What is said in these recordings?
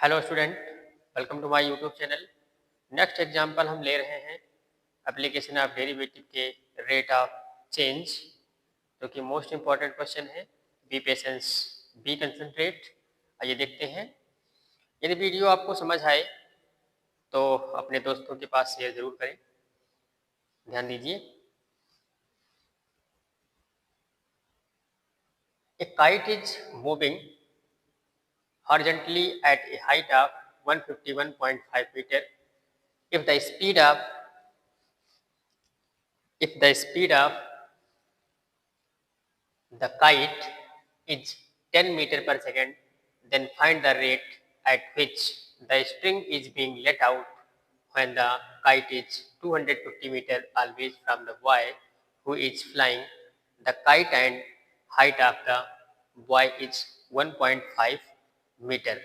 Hello student, welcome to my YouTube channel. Next example हम ले रहे हैं एप्लीकेशन ऑफ डेरिवेटिव के रेट ऑफ चेंज, जो कि मोस्ट इम्पॉर्टेंट क्वेश्चन है। Be patience, be concentrate. आइए देखते हैं। यदि वीडियो आपको समझ आए तो अपने दोस्तों के पास शेयर जरूर करें। ध्यान दीजिए। ए kite is moving horizontally at a height of 151.5 meter. If the speed of the kite is 10 meter per second, then find the rate at which the string is being let out when the kite is 250 meter always from the boy who is flying the kite, and height of the boy is 1.5 metre.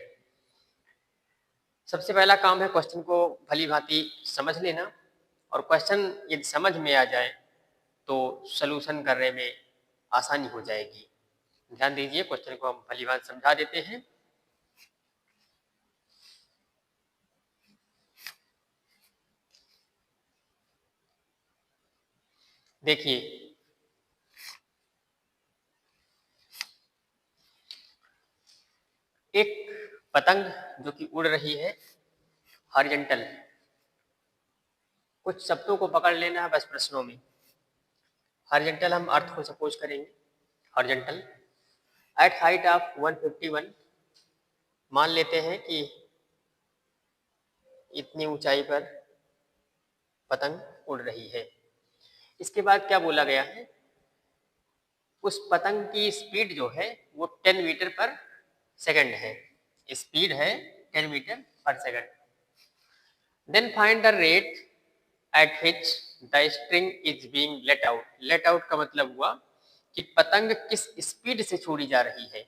सबसे पहला काम है question को भली भांति समझ लेना, और क्वेश्चन यदि समझ में आ जाए तो सॉल्यूशन करने में आसानी हो जाएगी। ध्यान दीजिए, क्वेश्चन को हम भली भांति समझा देते हैं। देखिए, एक पतंग जो कि उड़ रही है हॉरिजॉन्टल, कुछ शब्दों को पकड़ लेना है बस प्रश्नों में। हॉरिजॉन्टल हम अर्थ को सपोज करेंगे। हॉरिजॉन्टल एट हाइट ऑफ 151, मान लेते हैं कि इतनी ऊंचाई पर पतंग उड़ रही है। इसके बाद क्या बोला गया है, उस पतंग की स्पीड जो है वो 10 मीटर पर सेकंड है। स्पीड है 10 मीटर पर second. Then find the rate at which the string is being let out. Let out का मतलब हुआ कि पतंग किस स्पीड से छोड़ी जा रही है।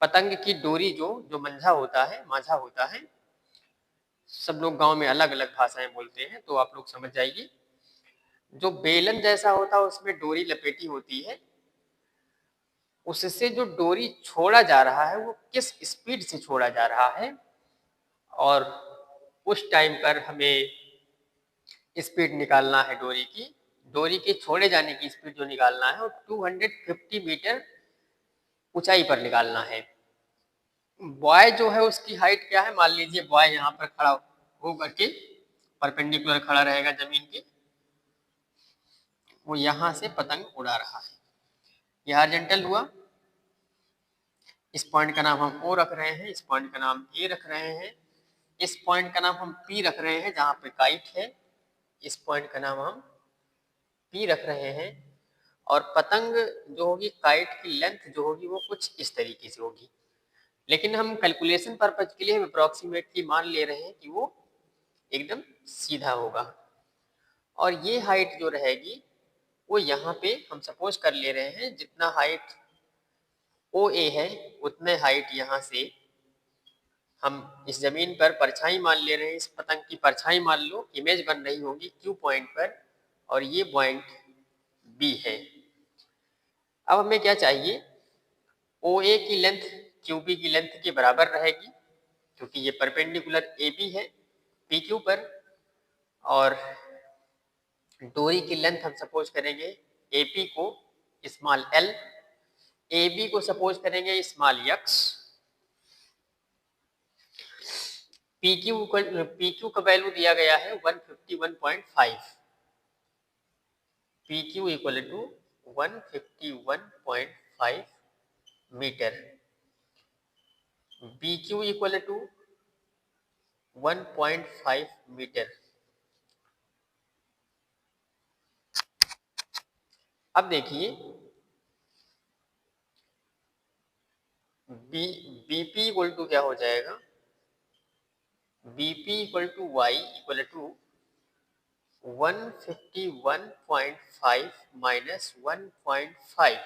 पतंग की डोरी जो मंझा होता है, माझा होता है, सब लोग गांव में अलग अलग भाषाएं बोलते हैं तो आप लोग समझ जाइए। जो बेलन जैसा होता है उसमें डोरी लपेटी होती है, उससे जो डोरी छोड़ा जा रहा है वो किस स्पीड से छोड़ा जा रहा है, और उस टाइम पर हमें स्पीड निकालना है डोरी की। डोरी के छोड़े जाने की स्पीड जो निकालना है वो 250 मीटर ऊंचाई पर निकालना है। बॉय जो है उसकी हाइट क्या है, मान लीजिए बॉय यहाँ पर खड़ा हो करके परपेंडिकुलर खड़ा रहेगा जमीन के, वो यहाँ से पतंग उड़ा रहा है। यह हॉरिजॉन्टल हुआ। इस पॉइंट का नाम हम ओ रख रहे हैं, इस पॉइंट का नाम ए रख रहे हैं, इस पॉइंट का नाम हम पी रख रहे हैं जहाँ पे काइट है, इस पॉइंट का नाम हम पी रख रहे हैं। और पतंग जो होगी, काइट की लेंथ जो होगी वो कुछ इस तरीके से होगी, लेकिन हम कैलकुलेशन पर्पज के लिए हम अप्रोक्सीमेटली मान ले रहे हैं कि वो एकदम सीधा होगा। और ये हाइट जो रहेगी वो यहाँ पे हम सपोज कर ले रहे हैं जितना हाइट ओ ए है उतने हाइट यहाँ से हम इस जमीन पर परछाई मान ले रहे हैं। इस पतंग की परछाई मान लो, इमेज बन रही होगी क्यू पॉइंट पर, और ये पॉइंट बी है। अब हमें क्या चाहिए, ओ ए की लेंथ क्यू बी की लेंथ के बराबर रहेगी, क्योंकि ये परपेंडिकुलर ए बी है पी क्यू पर। और डोरी की लेंथ हम सपोज करेंगे ए पी को स्मॉल एल, ए बी को सपोज करेंगे स्मॉल एक्स। पी क्यू का वैल्यू दिया गया है 151.5, P Q equal to 151.5 metre, B Q equal to 1.5 metre. अब देखिए, बीपी इक्वल टू क्या हो जाएगा, BP equal to Y equal to 151.5 minus 1.5।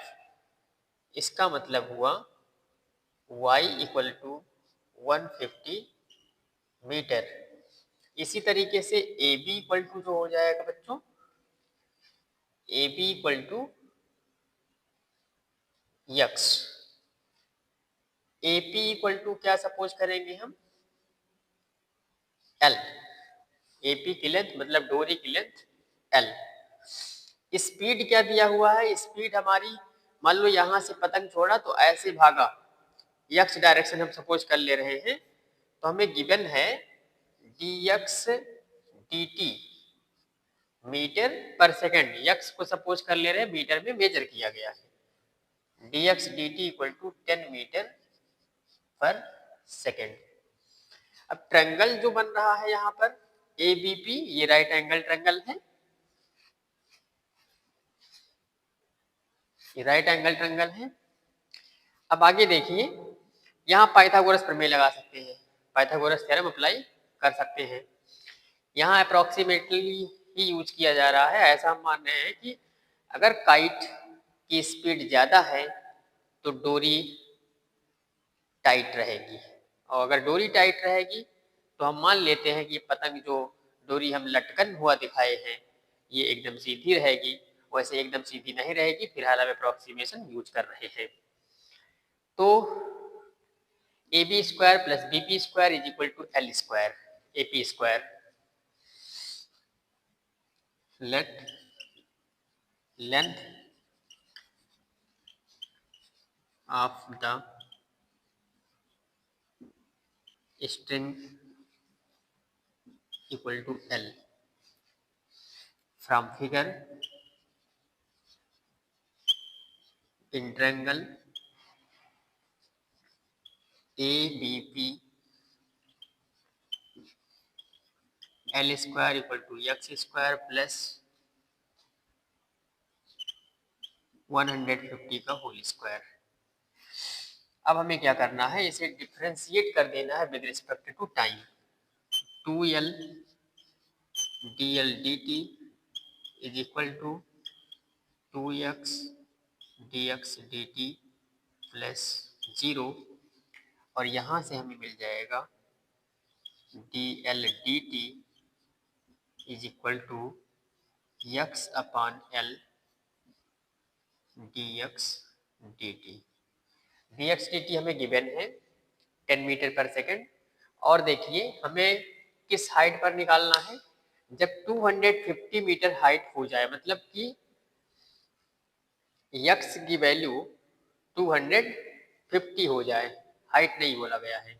इसका मतलब हुआ y इक्वल टू 150 मीटर। इसी तरीके से ए बी इक्वल टू जो हो जाएगा बच्चों, A B equal to X. A P equal to क्या सपोज करेंगे हम, एल। ए पी की लेंथ मतलब डोरी की लेंथ एल। स्पीड क्या दिया हुआ है, स्पीड हमारी मान लो यहाँ से पतंग छोड़ा तो ऐसे भागा, यक्स डायरेक्शन हम सपोज कर ले रहे हैं, तो हमें गिवन है dx dt मीटर पर सेकंड। यक्स को सपोज कर ले रहे हैं, मीटर में मेजर किया गया है। dx dt equal to 10 metre पर सेकंड। अब ट्रायंगल जो बन रहा है यहाँ पर ABP, ये राइट एंगल ट्रायंगल है, ये राइट एंगल ट्रायंगल है। अब आगे देखिए, यहाँ पाइथागोरस प्रमेय लगा सकते हैं, पाइथागोरस थ्योरम अप्लाई कर सकते हैं। यहाँ अप्रोक्सीमेटली ही यूज किया जा रहा है। ऐसा हम मान रहे हैं कि अगर काइट की स्पीड ज़्यादा है तो डोरी टाइट रहेगी, और अगर डोरी टाइट रहेगी तो हम मान लेते हैं कि पतंग जो डोरी हम लटकन हुआ दिखाए हैं ये एकदम सीधी रहेगी। वैसे एकदम सीधी नहीं रहेगी, फिलहाल हम अप्रोक्सीमेशन यूज कर रहे हैं। तो A B square plus B P square is equal to L square A P square. Let length of the string equal to L from figure in triangle ABP L square equal to x square plus 150 का whole square. अब हमें क्या करना है, इसे differentiate कर देना है with respect to time. 2L dl dt is equal to 2x dx dt plus 0, और यहाँ से हमें मिल जाएगा dl dt is equal to x upon l dx dt। dx dt हमें गिवन है 10 मीटर पर सेकंड। और देखिए हमें किस हाइट पर निकालना है, जब 250 मीटर हाइट हो जाए, मतलब कि x की वैल्यू 250 हो जाए, हाइट नहीं बोला गया है।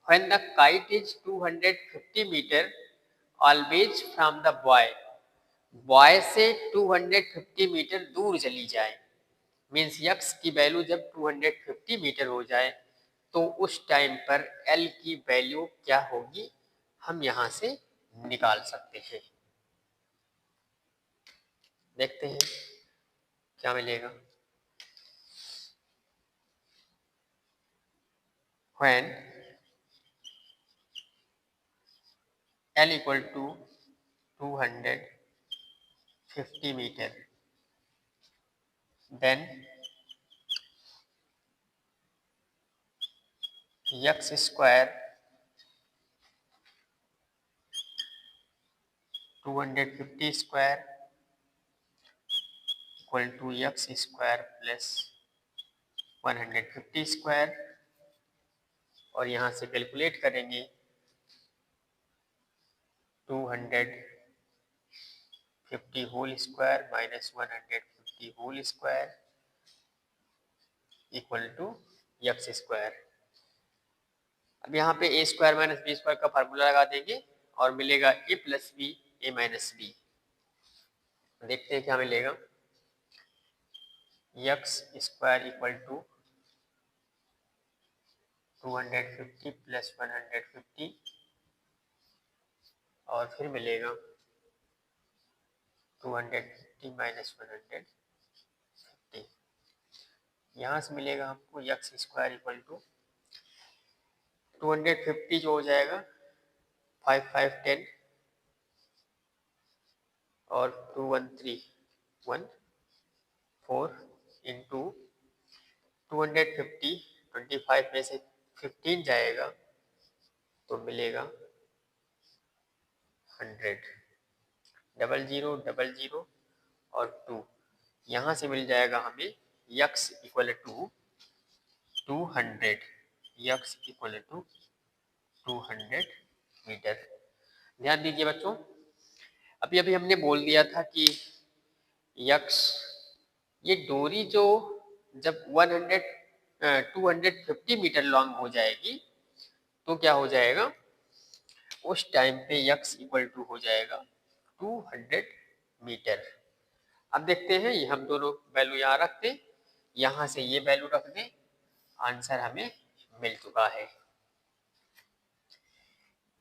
When the kite is 250 metre always from the boy, boy से 250 मीटर दूर चली जाए, मीन्स यक्स की वैल्यू जब 250 मीटर हो जाए तो उस टाइम पर एल की वैल्यू क्या होगी हम यहाँ से निकाल सकते हैं। देखते हैं क्या मिलेगा। When L equal to 250 metre, then x square 250 square equal to x square plus 150 square, और यहाँ से कैलकुलेट करेंगे 250 whole square minus 150 whole square equal to X square. अब यहाँ पे A square minus B square का फार्मूला लगा देंगे और मिलेगा A plus B A minus B. देखते हैं क्या मिलेगा। X square equal to 250 plus 150 और फिर मिलेगा 250 माइनस 150। यहाँ से मिलेगा हमको एक्स स्क्वायर इक्वल टू 250 जो हो जाएगा 5 5 10 और 2 1 3 1 4 इंटू 250 25 में से 15 जाएगा तो मिलेगा 100। 0000 और 2 यहाँ से मिल जाएगा हमें x equal to 200। X equal to 200 metre. ध्यान दीजिए बच्चों, अभी अभी हमने बोल दिया था कि यक्स, ये डोरी जो जब 250 मीटर लॉन्ग हो जाएगी तो क्या हो जाएगा, उस टाइम पे यक्स इक्वल टू हो जाएगा 200 मीटर। अब देखते हैं, ये हम दोनों वैल्यू यहाँ रख दें, यहाँ से ये वैल्यू रख दें, आंसर हमें मिल चुका है।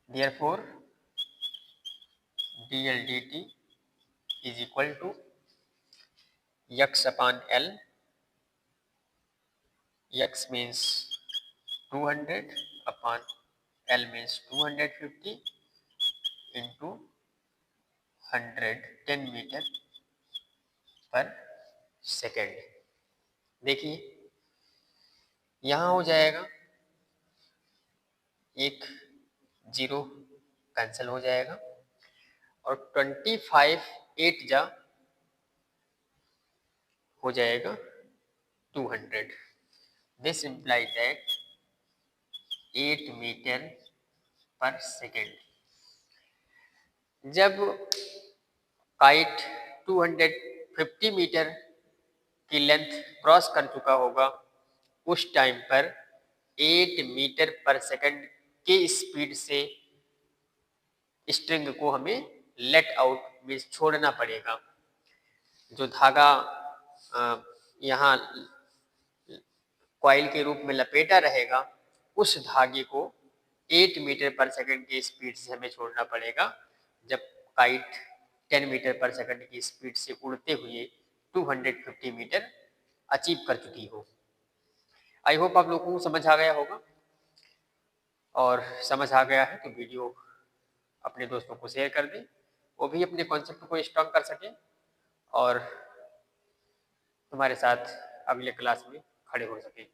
Therefore dl dt is equal to x upon L, x means 200 upon L means 250 into 100 10 metre पर सेकेंड। देखिए यहाँ हो जाएगा, एक जीरो कैंसिल हो जाएगा और 25 8 जा हो जाएगा 200। दिस इम्प्लाई दैट 8 मीटर पर सेकेंड। जब काइट 250 मीटर की लेंथ क्रॉस कर चुका होगा उस टाइम पर 8 मीटर पर सेकेंड के स्पीड से स्ट्रिंग को हमें लेट आउट मीन्स छोड़ना पड़ेगा। जो धागा यहाँ कॉइल के रूप में लपेटा रहेगा, उस धागे को 8 मीटर पर सेकंड की स्पीड से हमें छोड़ना पड़ेगा जब काइट 10 मीटर पर सेकंड की स्पीड से उड़ते हुए 250 मीटर अचीव कर चुकी हो। आई होप आप लोगों को समझ आ गया होगा, और समझ आ गया है तो वीडियो अपने दोस्तों को शेयर कर दें, वो भी अपने कॉन्सेप्ट को स्ट्रॉन्ग कर सकें और तुम्हारे साथ अगले क्लास में खड़े हो सकें।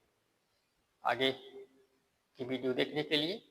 आगे की वीडियो देखने के लिए